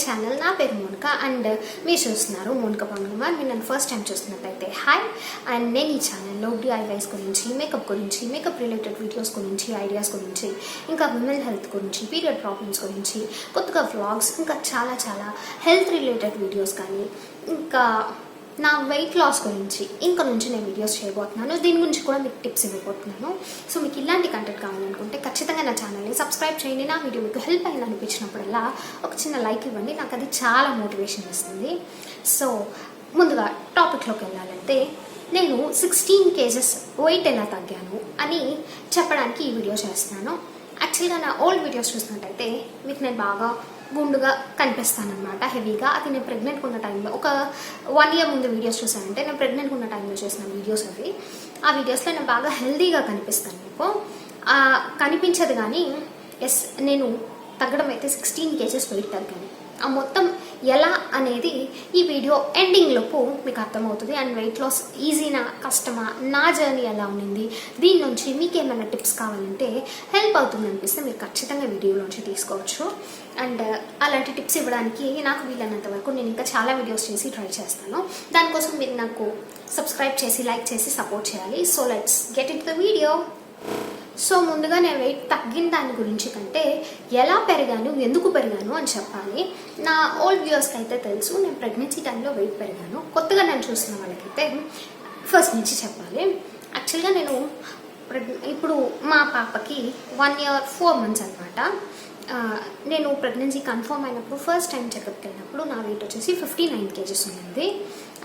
Channel. నా పేరు Monica and మీరు చూస్తున్నారు మోనిక పవన్ కుమార్. మీరు నన్ను ఫస్ట్ టైం చూస్తున్నట్టయితే హాయ్. అండ్ నేను ఈ ఛానల్లో DIYs గురించి, మేకప్ రిలేటెడ్ వీడియోస్ గురించి, ఐడియాస్ గురించి, ఇంకా విమెన్ హెల్త్ గురించి, పీరియడ్ ప్రాబ్లమ్స్ గురించి, కొత్తగా వ్లాగ్స్, ఇంకా చాలా హెల్త్ రిలేటెడ్ వీడియోస్ కానీ, ఇంకా నా వెయిట్ లాస్ గురించి ఇంకా నుంచి నేను వీడియోస్ చేయబోతున్నాను. దీని గురించి కూడా మీకు టిప్స్ ఇవ్వబోతున్నాను. సో మీకు ఇలాంటి కంటెంట్ కావాలనుకుంటే ఖచ్చితంగా నా ఛానల్ని సబ్స్క్రైబ్ చేయండి. నా వీడియో మీకు హెల్ప్ అయింది అనిపించినప్పుడల్లా ఒక చిన్న లైక్ ఇవ్వండి, నాకు అది చాలా మోటివేషన్ ఇస్తుంది. సో ముందుగా టాపిక్లోకి వెళ్ళాలంటే, నేను 16 kgs వెయిట్ ఎలా తగ్గాను అని చెప్పడానికి ఈ వీడియో చేస్తున్నాను. యాక్చువల్గా నా ఓల్డ్ వీడియోస్ చూసినట్టయితే మీకు నేను బాగా గుండుగా కనిపిస్తాను అనమాట, హెవీగా. అది నేను ప్రెగ్నెంట్గా ఉన్న టైంలో, ఒక 1 year ముందు వీడియోస్ చూసానంటే నేను ప్రెగ్నెంట్గా ఉన్న టైంలో చేసిన వీడియోస్ అవి. ఆ వీడియోస్లో నేను బాగా హెల్దీగా కనిపిస్తాను. మీకు కనిపించదు కానీ ఎస్, నేను తగ్గడం అయితే 16 kgs వెయిట్ తగ్గాను. ఆ మొత్తం ఎలా అనేది ఈ వీడియో ఎండింగ్లోపు మీకు అర్థమవుతుంది. అండ్ వెయిట్ లాస్ ఈజీనా కష్టమా, నా జర్నీ ఎలా ఉండింది, దీని నుంచి మీకు ఏమైనా టిప్స్ కావాలంటే హెల్ప్ అవుతుంది అనిపిస్తే మీరు ఖచ్చితంగా వీడియోలోంచి తీసుకోవచ్చు. అండ్ అలాంటి టిప్స్ ఇవ్వడానికి నాకు వీలైనంత వరకు నేను ఇంకా చాలా వీడియోస్ చేసి ట్రై చేస్తాను. దానికోసం మీరు నాకు సబ్స్క్రైబ్ చేసి, లైక్ చేసి సపోర్ట్ చేయాలి. So let's get in the video. So ముందుగా నేను వెయిట్ తగ్గిన దాని గురించి కంటే ఎలా పెరిగాను, ఎందుకు పెరిగాను అని చెప్పాలి. నా ఓల్డ్ వ్యూవర్స్కి అయితే తెలుసు, నేను ప్రెగ్నెన్సీ టైంలో వెయిట్ పెరిగాను. కొత్తగా నేను చూసిన వాళ్ళకైతే ఫస్ట్ నుంచి చెప్పాలి. యాక్చువల్గా నేను ఇప్పుడు మా పాపకి 1 year 4 months అనమాట. నేను ప్రెగ్నెన్సీ కన్ఫర్మ్ అయినప్పుడు ఫస్ట్ టైం చెకప్కి వెళ్ళినప్పుడు నా వెయిట్ వచ్చేసి 59 kgs ఉంది.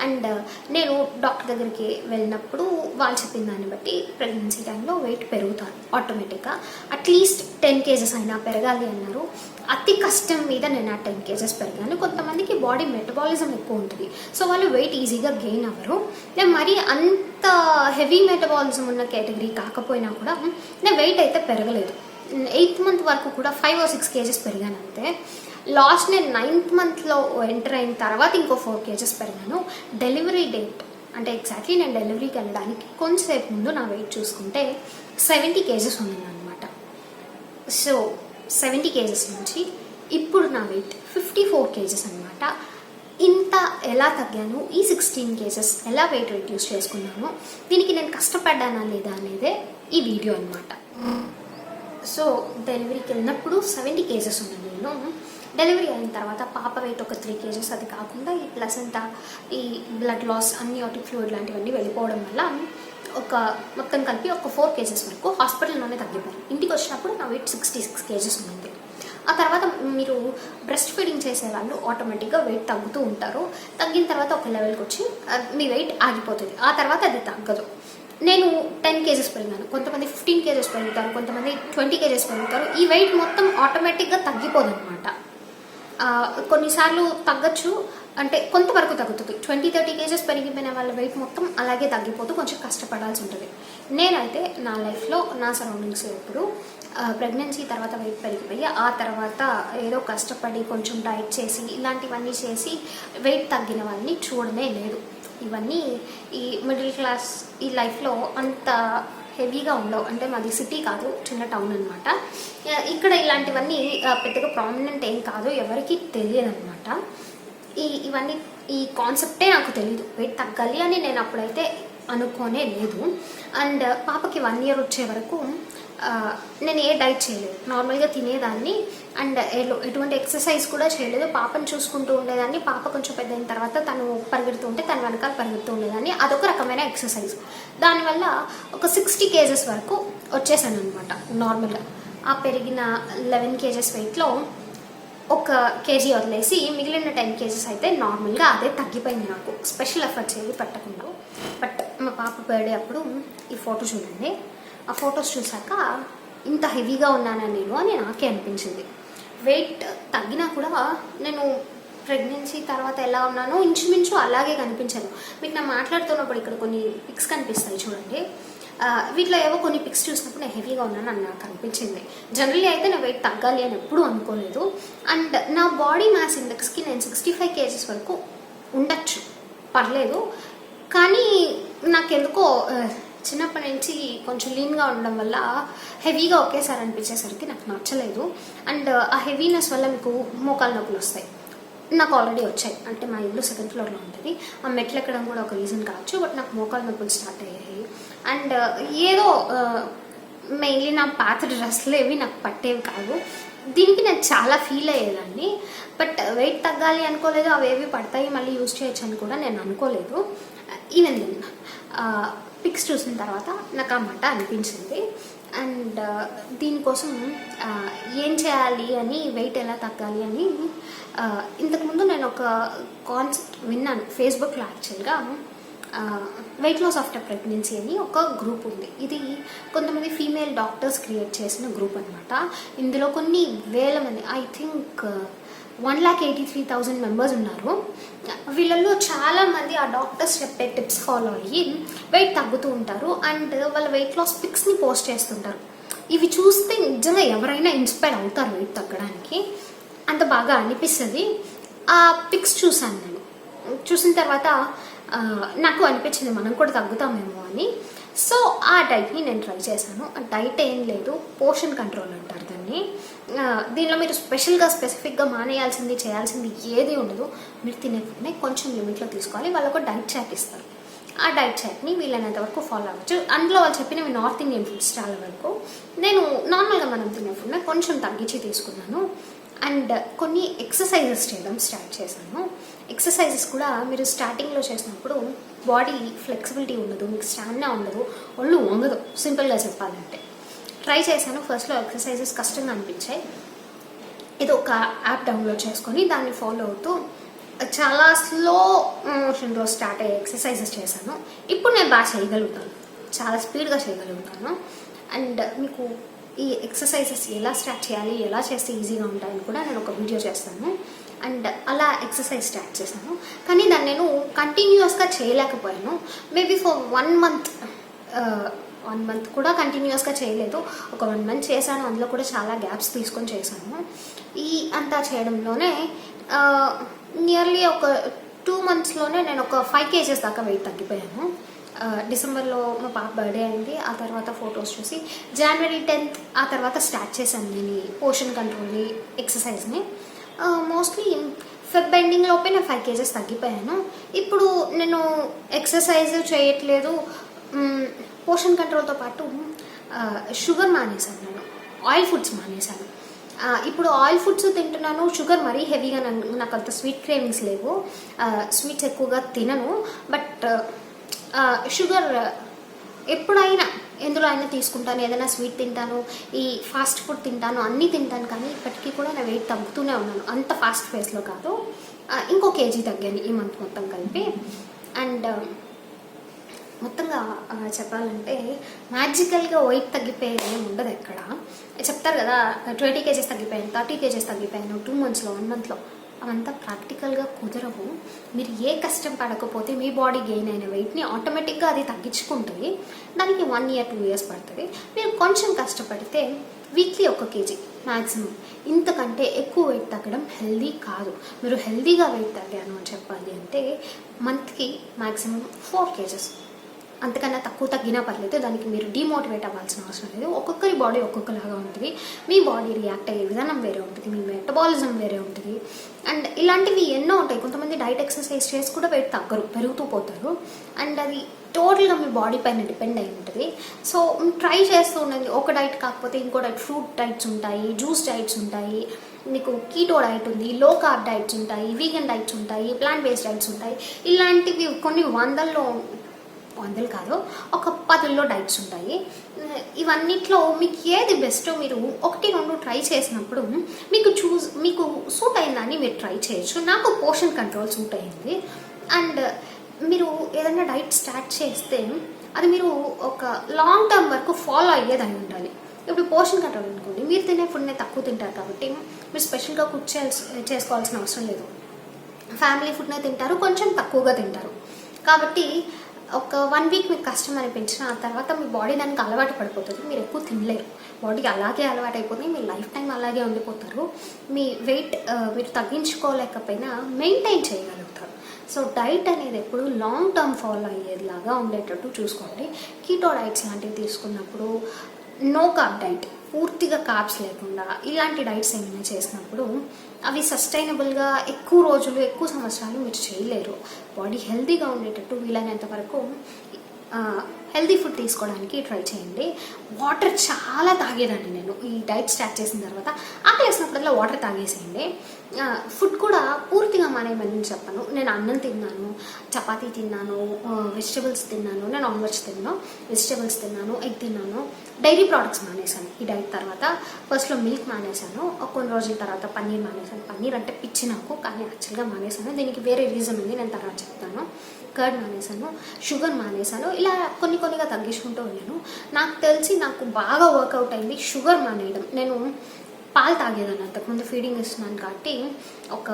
అండ్ నేను డాక్టర్ దగ్గరికి వెళ్ళినప్పుడు వాళ్ళు చెప్పిన దాన్ని బట్టి ప్రెగ్నెన్సీ టైంలో వెయిట్ పెరుగుతాను ఆటోమేటిక్గా, అట్లీస్ట్ 10 kgs అయినా పెరగాలి అన్నారు. అతి కష్టం మీద నేను ఆ 10 kgs పెరిగాను. కొంతమందికి బాడీ మెటబాలిజం ఎక్కువ ఉంటుంది, సో వాళ్ళు వెయిట్ ఈజీగా గెయిన్ అవ్వరు. నేను మరీ అంత హెవీ మెటబాలిజం ఉన్న కేటగిరీ కాకపోయినా కూడా నేను వెయిట్ అయితే పెరగలేదు. 8th month వరకు కూడా 5 or 6 kgs పెరిగాను అంతే. లాస్ట్ నేను 9th monthలో ఎంటర్ అయిన తర్వాత ఇంకో 4 kgs పెరిగాను. డెలివరీ డేట్ అంటే ఎగ్జాక్ట్లీ నేను డెలివరీకి వెళ్ళడానికి కొంచెంసేపు ముందు నా వెయిట్ చూసుకుంటే 70 kgs ఉందన్నమాట. సో 70 kgs నుంచి ఇప్పుడు నా వెయిట్ 54 kgs అనమాట. ఇంత ఎలా తగ్గాను, ఈ 16 kgs ఎలా వెయిట్ రెడ్యూస్ చేసుకున్నాను, దీనికి నేను కష్టపడ్డానా లేదా అనేదే ఈ వీడియో అనమాట. సో డెలివరీకి వెళ్ళినప్పుడు 70 kgs ఉన్నాను నేను. డెలివరీ అయిన తర్వాత పాప వెయిట్ ఒక 3 kgs, అది కాకుండా ఈ ప్లసెంటా, ఈ బ్లడ్ లాస్, అన్నియోటిక్ ఫ్లూయిడ్ లాంటివన్నీ వెళ్ళిపోవడం వల్ల మొత్తం కలిపి ఒక 4 kgs వరకు హాస్పిటల్లోనే తగ్గిపోయాను. ఇంటికి వచ్చినప్పుడు నా వెయిట్ 66 kgs ఉంది. ఆ తర్వాత మీరు బ్రెస్ట్ ఫీడింగ్ చేసేవాళ్ళు ఆటోమేటిక్గా వెయిట్ తగ్గుతూ ఉంటారు. తగ్గిన తర్వాత ఒక లెవెల్కి వచ్చి మీ వెయిట్ ఆగిపోతుంది, ఆ తర్వాత అది తగ్గదు. నేను 10 kgs పెరిగాను, కొంతమంది 15 kgs పెరుగుతారు, కొంతమంది 20 kgs పెరుగుతారు. ఈ వెయిట్ మొత్తం ఆటోమేటిక్గా తగ్గిపోదు అనమాట. కొన్నిసార్లు తగ్గచ్చు, అంటే కొంతవరకు తగ్గుతుంది. 20-30 kgs పెరిగిపోయిన వాళ్ళ వెయిట్ మొత్తం అలాగే తగ్గిపోతూ కొంచెం కష్టపడాల్సి ఉంటుంది. నేనైతే నా లైఫ్లో, నా సరౌండింగ్స్లో ఇప్పుడు ప్రెగ్నెన్సీ తర్వాత వెయిట్ పెరిగిపోయి, ఆ తర్వాత ఏదో కష్టపడి కొంచెం డైట్ చేసి ఇలాంటివన్నీ చేసి వెయిట్ తగ్గిన వాళ్ళని చూడనే లేదు. ఇవన్నీ ఈ మిడిల్ క్లాస్ ఈ లైఫ్లో అంత హెవీగా ఉండవు. అంటే మాది సిటీ కాదు, చిన్న టౌన్ అనమాట. ఇక్కడ ఇలాంటివన్నీ పెద్దగా ప్రామినెంట్ ఏం కాదు, ఎవరికి తెలియదు అనమాట. ఇవన్నీ ఈ కాన్సెప్టే నాకు తెలీదు. వెయిట్ తగ్గాలి అని నేను అప్పుడైతే అనుకోనే లేదు. అండ్ పాపకి 1 year వచ్చే వరకు నేను ఏ డైట్ చేయలేదు, నార్మల్గా తినేదాన్ని. అండ్ ఎటువంటి ఎక్సర్సైజ్ కూడా చేయలేదు, పాపను చూసుకుంటూ ఉండేదాన్ని. పాప కొంచెం పెద్ద అయిన తర్వాత తను పరిగెడుతూ ఉంటే తన వెనకాల పరిగెడుతూ ఉండేదాన్ని. అదొక రకమైన ఎక్సర్సైజ్. దానివల్ల ఒక 60 kgs వరకు వచ్చేసాను అనమాట నార్మల్గా. ఆ పెరిగిన 11 kgs వెయిట్లో 1 kg వదిలేసి మిగిలిన 10 kgs అయితే నార్మల్గా అదే తగ్గిపోయింది నాకు, స్పెషల్ ఎఫర్ట్స్ ఏవి పెట్టకుండా. బట్ మా పాప బర్త్డే అప్పుడు ఈ ఫోటో చూడండి. ఆ ఫొటోస్ చూసాక ఇంత హెవీగా ఉన్నానా నేను అని నాకే అనిపించింది. వెయిట్ తగ్గినా కూడా నేను ప్రెగ్నెన్సీ తర్వాత ఎలా ఉన్నానో ఇంచుమించు అలాగే కనిపించాను. మీకు నేను మాట్లాడుతున్నప్పుడు ఇక్కడ కొన్ని పిక్స్ కనిపిస్తాయి చూడండి. వీటిలో ఏవో కొన్ని పిక్స్ చూసినప్పుడు నేను హెవీగా ఉన్నాను అని నాకు అనిపించింది. జనరల్లీ అయితే నేను వెయిట్ తగ్గాలి అని ఎప్పుడూ అనుకోలేదు. అండ్ నా బాడీ మ్యాస్ ఇండెక్స్కి నేను 65 kgs వరకు ఉండొచ్చు, పర్లేదు. కానీ నాకెందుకో చిన్నప్పటి నుంచి కొంచెం లీన్గా ఉండడం వల్ల హెవీగా ఒకేసారి అనిపించేసరికి నాకు నచ్చలేదు. అండ్ ఆ హెవీనెస్ వల్ల మీకు మోకాలు నొప్పులు వస్తాయి. నాకు ఆల్రెడీ వచ్చాయి. అంటే మా ఇల్లు సెకండ్ ఫ్లోర్లో ఉంటుంది. ఆ మెట్లు ఎక్కడం కూడా ఒక రీజన్ కావచ్చు. బట్ నాకు మోకాలు నొప్పులు స్టార్ట్ అయ్యాయి. అండ్ ఏదో మెయిన్లీ నా పాత డ్రెస్లు ఏవి నాకు పట్టేవి కాదు. దీనికి నేను చాలా ఫీల్ అయ్యేదాన్ని. బట్ వెయిట్ తగ్గాలి అనుకోలేదు, అవేవి పడతాయి మళ్ళీ యూజ్ చేయొచ్చు అని కూడా నేను అనుకోలేదు. ఈవెన్ పిక్స్ చూసిన తర్వాత నాకు ఆ మాట అనిపించింది. అండ్ దీనికోసం ఏం చేయాలి అని, వెయిట్ ఎలా తగ్గాలి అని ఇంతకుముందు నేను ఒక కాన్సెప్ట్ విన్నాను ఫేస్బుక్లో. యాక్చువల్గా వెయిట్ లాస్ ఆఫ్టర్ ప్రెగ్నెన్సీ అని ఒక గ్రూప్ ఉంది. ఇది కొంతమంది ఫీమేల్ డాక్టర్స్ క్రియేట్ చేసిన గ్రూప్ అనమాట. ఇందులో కొన్ని వేల మంది, ఐ థింక్ 1,83,000 మెంబర్స్ ఉన్నారు. వీళ్ళల్లో చాలామంది ఆ డాక్టర్స్ చెప్పే టిప్స్ ఫాలో అయ్యి వెయిట్ తగ్గుతూ ఉంటారు. అండ్ వాళ్ళ వెయిట్ లాస్ పిక్స్ని పోస్ట్ చేస్తుంటారు. ఇవి చూస్తే నిజంగా ఎవరైనా ఇన్స్పైర్ అవుతారు వెయిట్ తగ్గడానికి. అంత బాగా అనిపిస్తుంది. ఆ పిక్స్ చూసాను నేను. చూసిన తర్వాత నాకు అనిపించింది మనం కూడా తగ్గుతామేమో అని. సో ఆ డైట్ని నేను ట్రై చేశాను. ఆ డైట్ ఏం లేదు, పోర్షన్ కంట్రోల్ అంటారు దాన్ని. దీనిలో మీరు స్పెసిఫిక్గా మానేయాల్సింది, చేయాల్సింది ఏది ఉండదు. మీరు తినే ఫుడ్ని కొంచెం లిమిట్లో తీసుకోవాలి. వాళ్ళు ఒక డైట్ చార్ట్ ఇస్తారు. ఆ డైట్ చార్ట్ని వీలైనంత వరకు ఫాలో అవ్వచ్చు. అందులో వాళ్ళు చెప్పినవి నార్త్ ఇండియన్ ఫుడ్స్ చాలా వరకు. నేను నార్మల్గా మనం తినే ఫుడ్ని కొంచెం తగ్గించి తీసుకున్నాను. అండ్ కొన్ని ఎక్సర్సైజెస్ చేయడం స్టార్ట్ చేశాను. ఎక్సర్సైజెస్ కూడా మీరు స్టార్టింగ్లో చేసినప్పుడు బాడీ ఫ్లెక్సిబిలిటీ ఉండదు, మీకు స్టామినా ఉండదు, ఒళ్ళు వంగదు సింపుల్గా చెప్పాలంటే. ట్రై చేశాను. ఫస్ట్లో ఎక్సర్సైజెస్ కష్టంగా అనిపించాయి. ఇది ఒక యాప్ డౌన్లోడ్ చేసుకొని దాన్ని ఫాలో అవుతూ చాలా స్లో మోషన్లో స్టార్ట్ అయ్యే ఎక్సర్సైజెస్ చేశాను. ఇప్పుడు నేను బాగా చేయగలుగుతాను, చాలా స్పీడ్గా చేయగలుగుతాను. అండ్ మీకు ఈ ఎక్సర్సైజెస్ ఎలా స్టార్ట్ చేయాలి, ఎలా చేస్తే ఈజీగా ఉంటాయని కూడా నేను ఒక వీడియో చేస్తాను. అండ్ అలా ఎక్సర్సైజ్ స్టార్ట్ చేశాను. కానీ దాన్ని నేను కంటిన్యూస్గా చేయలేకపోయాను. మేబీ ఫర్ 1 మంత్ కూడా కంటిన్యూస్గా చేయలేదు. ఒక 1 మంత్ చేశాను. అందులో కూడా చాలా గ్యాప్స్ తీసుకొని చేశాను. ఈ అంతా చేయడంలోనే నియర్లీ ఒక 2 మంత్స్లోనే నేను ఒక 5 kgs దాకా వెయిట్ తగ్గిపోయాను. డిసెంబర్లో మా పాప బర్త్డే అయింది. ఆ తర్వాత ఫొటోస్ చూసి జనవరి 10th ఆ తర్వాత స్టార్ట్ చేశాను నేను ఈ పోర్షన్ కంట్రోల్ని, ఎక్సర్సైజ్ని. మోస్ట్లీ ఫెబ్ ఎండింగ్లోపే నేను 5 kgs తగ్గిపోయాను. ఇప్పుడు నేను ఎక్సర్సైజ్ చేయట్లేదు, పోర్షన్ కంట్రోల్తో పాటు షుగర్ మానేశాను. నేను ఆయిల్ ఫుడ్స్ మానేశాను. ఇప్పుడు ఆయిల్ ఫుడ్స్ తింటున్నాను. షుగర్ మరీ హెవీగా నాకు అంత స్వీట్ క్రేవింగ్స్ లేవు. స్వీట్స్ ఎక్కువగా తినను. బట్ షుగర్ ఎప్పుడైనా ఎందులో అయినా తీసుకుంటాను. ఏదైనా స్వీట్ తింటాను, ఈ ఫాస్ట్ ఫుడ్ తింటాను, అన్నీ తింటాను. కానీ ఇప్పటికీ కూడా నా వెయిట్ తగ్గుతూనే ఉన్నాను. అంత ఫాస్ట్ ఫేస్లో కాదు. ఇంకో kg తగ్గాను ఈ మంత్ మొత్తం కలిపి. అండ్ మొత్తంగా చెప్పాలంటే మ్యాజికల్గా వెయిట్ తగ్గిపోయేది ఏమి ఉండదు ఎక్కడ. చెప్తారు కదా 20 kgs తగ్గిపోయాను, 30 kgs తగ్గిపోయాను 2 monthsలో, 1 monthలో. అవంతా ప్రాక్టికల్గా కుదరవు. మీరు ఏ కష్టం పడకపోతే మీ బాడీ గెయిన్ అయిన వెయిట్ని ఆటోమేటిక్గా అది తగ్గించుకుంటుంది. దానికి 1 year 2 years పడుతుంది. మీరు కొంచెం కష్టపడితే వీక్లీ 1 kg మ్యాక్సిమం. ఇంతకంటే ఎక్కువ వెయిట్ తగ్గడం హెల్దీ కాదు. మీరు హెల్దీగా వెయిట్ తగ్గాను అని చెప్పాలి అంటే మంత్కి మ్యాక్సిమం 4 kgs. అంతకన్నా తక్కువ తగ్గినా పర్లేదు. దానికి మీరు డిమోటివేట్ అవ్వాల్సిన అవసరం లేదు. ఒక్కొక్కరి బాడీ ఒక్కొక్కలాగా ఉంటుంది. మీ బాడీ రియాక్ట్ అయ్యే విధానం వేరే ఉంటుంది, మీ మెటబాలిజం వేరే ఉంటుంది. అండ్ ఇలాంటివి ఎన్నో ఉంటాయి. కొంతమంది డైట్ ఎక్సర్సైజ్ చేసి కూడా వెయిట్ తగ్గరు, పెరుగుతూ పోతారు. అండ్ అది టోటల్గా మీ బాడీ పైన డిపెండ్ అయి ఉంటుంది. సో ట్రై చేస్తూ ఉన్నది. ఒక డైట్ కాకపోతే ఇంకో డైట్, ఫ్రూట్ డైట్స్ ఉంటాయి, జ్యూస్ డైట్స్ ఉంటాయి, మీకు కీటో డైట్ ఉంది, లో కార్బ్ డైట్స్ ఉంటాయి, వీగన్ డైట్స్ ఉంటాయి, ప్లాంట్ బేస్డ్ డైట్స్ ఉంటాయి. ఇలాంటివి కొన్ని వందలు కాదు, ఒక 10లో డైట్స్ ఉంటాయి. ఇవన్నిట్లో మీకు ఏది బెస్టో మీరు 1-2 ట్రై చేసినప్పుడు మీకు సూట్ అయిందని మీరు ట్రై చేయొచ్చు. నాకు పోర్షన్ కంట్రోల్ సూట్ అయింది. అండ్ మీరు ఏదైనా డైట్ స్టార్ట్ చేస్తే అది మీరు ఒక లాంగ్ టర్మ్ వరకు ఫాలో అయ్యేది అయి ఉండాలి. ఇప్పుడు పోర్షన్ కంట్రోల్ అనుకోండి, మీరు తినే ఫుడ్నే తక్కువ తింటారు కాబట్టి మీరు స్పెషల్గా కుక్ చేసుకోవాల్సిన అవసరం లేదు. ఫ్యామిలీ ఫుడ్నే తింటారు, కొంచెం తక్కువగా తింటారు. కాబట్టి ఒక 1 week మీకు కష్టం అనిపించిన ఆ తర్వాత మీ బాడీ దానికి అలవాటు పడిపోతుంది. మీరు ఎక్కువ తినలేరు, బాడీకి అలాగే అలవాటు అయిపోతుంది. మీ లైఫ్ టైం అలాగే ఉండిపోతారు. మీ వెయిట్ మీరు తగ్గించుకోలేకపోయినా మెయింటైన్ చేయగలుగుతారు. సో డైట్ అనేది ఎప్పుడు లాంగ్ టర్మ్ ఫాలో అయ్యేలాగా ఉండేటట్టు చూసుకోండి. కీటో డైట్స్ లాంటివి తీసుకున్నప్పుడు నో కార్బ్ డైట్, పూర్తిగా కార్బ్స్ లేకుండా ఇలాంటి డైట్స్ ఏమైనా చేసినప్పుడు అవి సస్టైనబుల్గా ఎక్కువ రోజులు ఎక్కువ సంవత్సరాలు మీరు చేయలేరు. బాడీ హెల్తీగా ఉండేటట్టు వీలైనంత వరకు హెల్తీ ఫుడ్ తీసుకోవడానికి ట్రై చేయండి. వాటర్ చాలా తాగేదాన్ని నేను ఈ డైట్ స్టార్ట్ చేసిన తర్వాత. ఆకలి వేసినప్పుడల్లా వాటర్ తాగేసేయండి. ఫుడ్ కూడా పూర్తిగా మానేయమని చెప్పను. నేను అన్నం తిన్నాను, చపాతీ తిన్నాను, వెజిటబుల్స్ తిన్నాను, నేను నాన్ వెజ్ తిన్నాను, వెజిటబుల్స్ తిన్నాను, ఎగ్ తిన్నాను. డైరీ ప్రోడక్ట్స్ మానేశాను ఈ డైట్ తర్వాత. ఫస్ట్లో మిల్క్ మానేశాను, కొన్ని రోజుల తర్వాత పన్నీర్ మానేశాను. పన్నీర్ అంటే పిచ్చి నాకు, కానీ యాక్చువల్గా మానేశాను. దీనికి వేరే రీజన్ ఉంది, నేను తర్వాత చెప్తాను. కర్డ్ మానేశాను, షుగర్ మానేశాను. ఇలా కొన్నిగా తగ్గించుకుంటూ వెళ్ళాను. నాకు తెలిసి నాకు బాగా వర్కౌట్ అయింది షుగర్ మానేయడం. నేను పాలు తాగేదాన్ని అంతకుముందు, ఫీడింగ్ ఇస్తున్నాను కాబట్టి ఒక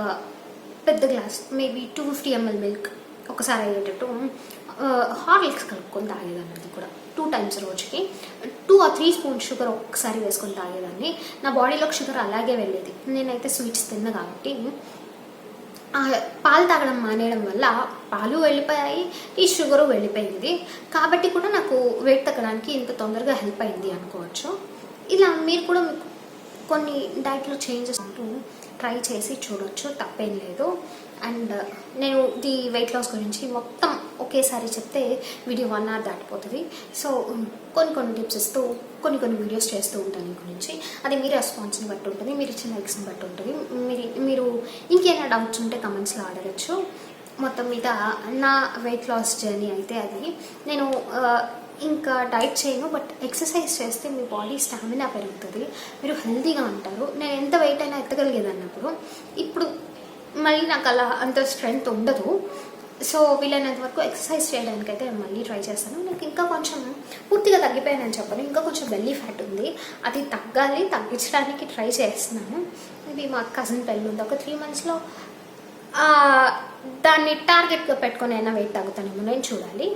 పెద్ద గ్లాస్ మేబీ 250 ml మిల్క్ ఒకసారి అయ్యేటట్టు హార్లిక్స్ కలుపుకొని తాగేదాన్ని. అది కూడా 2 times రోజుకి 2 or 3 స్పూన్స్ షుగర్ ఒక్కసారి వేసుకొని తాగేదాన్ని. నా బాడీలోకి షుగర్ అలాగే వెళ్ళేది. నేనైతే స్వీట్స్ తిన్నా కాబట్టి పాలు తాగడం మానేయడం వల్ల పాలు వెళ్ళిపోయాయి, ఈ షుగరు వెళ్ళిపోయింది. కాబట్టి కూడా నాకు వెయిట్ తగ్గడానికి ఇంత తొందరగా హెల్ప్ అయింది అనుకోవచ్చు. ఇలా మీరు కూడా కొన్ని డైట్లో చేంజెస్ అంటూ ట్రై చేసి చూడొచ్చు, తప్పేం లేదు. అండ్ నేను ది వెయిట్ లాస్ గురించి మొత్తం ఒకేసారి చెప్తే వీడియో 1 hour దాటిపోతుంది. సో కొన్ని టిప్స్ ఇస్తూ కొన్ని వీడియోస్ చేస్తూ ఉంటాను ఈ గురించి. అది మీ రెస్పాన్స్ని బట్టి ఉంటుంది, మీరు ఇచ్చిన లైక్స్ని బట్టి ఉంటుంది. మీరు ఇంకేమైనా డౌట్స్ ఉంటే కమెంట్స్లో అడగచ్చు. మొత్తం మీద నా వెయిట్ లాస్ జర్నీ అయితే అది. నేను ఇంకా డైట్ చేయను, బట్ ఎక్సర్సైజ్ చేస్తే మీ బాడీ స్టామినా పెరుగుతుంది, మీరు హెల్తీగా ఉంటారు. నేను ఎంత వెయిట్ అయినా ఎత్తగలిగేదాన్ని అప్పుడు. ఇప్పుడు మళ్ళీ నాకు అలా అంత స్ట్రెంగ్త్ ఉండదు. సో వీలైనంత వరకు ఎక్సర్సైజ్ చేయడానికైతే నేను మళ్ళీ ట్రై చేస్తాను. నాకు ఇంకా కొంచెం పూర్తిగా తగ్గిపోయానని చెప్పను, ఇంకా కొంచెం బెల్లీ ఫ్యాట్ ఉంది, అది తగ్గాలి. తగ్గించడానికి ట్రై చేస్తున్నాను. ఇది మా కజిన్ పెళ్ళి ఉంది, ఒక 3 monthsలో దాన్ని టార్గెట్గా పెట్టుకొని అయినా వెయిట్ తగ్గుతానేమో, నేను చూడాలి.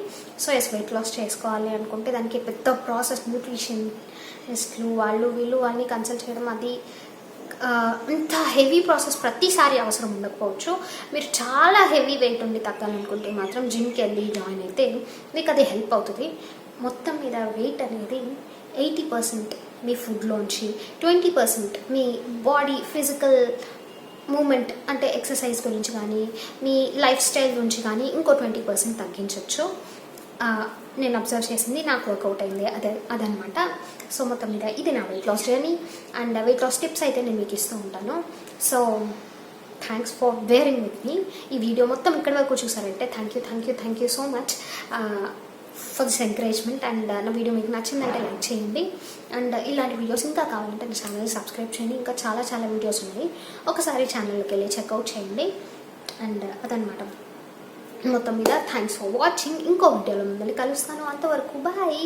సో వెయిట్ లాస్ చేసుకోవాలి అనుకుంటే దానికి పెద్ద ప్రాసెస్, న్యూట్రిషనిస్ట్లు వాళ్ళు వీళ్ళు అన్నీ కన్సల్ట్ చేయడం, అది ఇంత హెవీ ప్రాసెస్ ప్రతిసారి అవసరం ఉండకపోవచ్చు. మీరు చాలా హెవీ వెయిట్ ఉండి తగ్గాలనుకుంటే మాత్రం జిమ్కి వెళ్ళి జాయిన్ అయితే మీకు అది హెల్ప్ అవుతుంది. మొత్తం మీద వెయిట్ అనేది 80% మీ ఫుడ్లోంచి, 20% మీ బాడీ ఫిజికల్ మూమెంట్ అంటే ఎక్సర్సైజ్ గురించి కానీ మీ లైఫ్ స్టైల్ గురించి కానీ ఇంకో 20% తగ్గించవచ్చు. నేను అబ్జర్వ్ చేసింది, నాకు వర్కౌట్ అయింది అదనమాట. సో మొత్తం మీద ఇది నా weight loss journey. And weight loss tips అయితే నేను మీకు ఇస్తూ ఉంటాను. So thanks for bearing with me. ఈ వీడియో మొత్తం ఇక్కడి వరకు చూసారంటే thank you so much for this encouragement. And నా వీడియో మీకు నచ్చిందంటే లైక్ చేయండి. అండ్ ఇలాంటి వీడియోస్ ఇంకా కావాలంటే నా ఛానల్ని సబ్స్క్రైబ్ చేయండి. ఇంకా చాలా వీడియోస్ ఉన్నాయి, ఒకసారి ఛానల్కి వెళ్ళి చెక్అవుట్ చేయండి. అండ్ అదనమాట మొత్తం మీద. Thanks for watching. ఇంకో వీడియోలో మిమ్మల్ని కలుస్తాను. అంతవరకు బాయ్.